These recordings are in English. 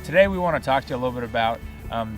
Today we want to talk to you a little bit about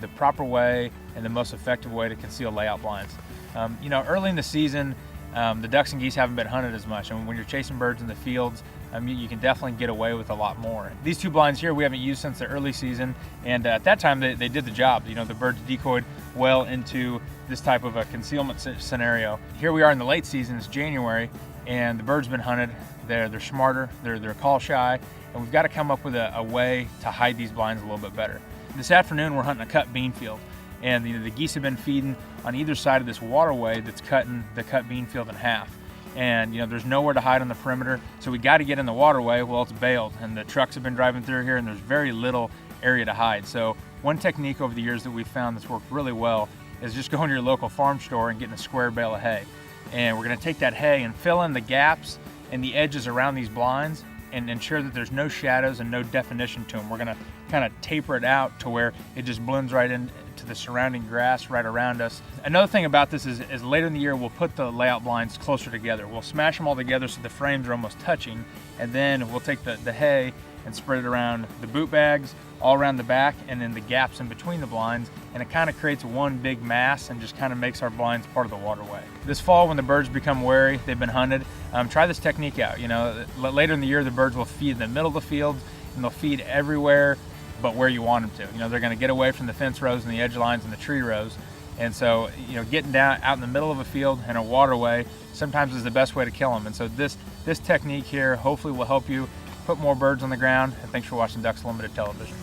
the proper way and the most effective way to conceal layout blinds. Early in the season, the ducks and geese haven't been hunted as much, and when you're chasing birds in the fields, you can definitely get away with a lot more. These two blinds here we haven't used since the early season, and at that time they did the job. The birds decoyed well into this type of a concealment scenario. Here we are in the late season, it's January, and the birds been hunted. They're smarter, they're call shy, and we've got to come up with a way to hide these blinds a little bit better. This afternoon we're hunting a cut bean field, and the geese have been feeding on either side of this waterway that's cutting the cut bean field in half. And there's nowhere to hide on the perimeter, so we got to get in the waterway. Well, it's bailed, and the trucks have been driving through here, and there's very little area to hide. So one technique over the years that we've found that's worked really well is just going to your local farm store and getting a square bale of hay. And we're going to take that hay and fill in the gaps and the edges around these blinds and ensure that there's no shadows and no definition to them. We're going to kind of taper it out to where it just blends right into the surrounding grass right around us. Another thing about this is later in the year we'll put the layout blinds closer together. We'll smash them all together so the frames are almost touching, and then we'll take the hay and spread it around the boot bags, all around the back, and then the gaps in between the blinds, and it kind of creates one big mass and just kind of makes our blinds part of the waterway. This fall, when the birds become wary, they've been hunted, try this technique out. Later in the year the birds will feed in the middle of the field, and they'll feed everywhere but where you want them to. They're going to get away from the fence rows and the edge lines and the tree rows, and so getting down out in the middle of a field and a waterway sometimes is the best way to kill them. And so this technique here hopefully will help you put more birds on the ground. And thanks for watching Ducks Limited Television.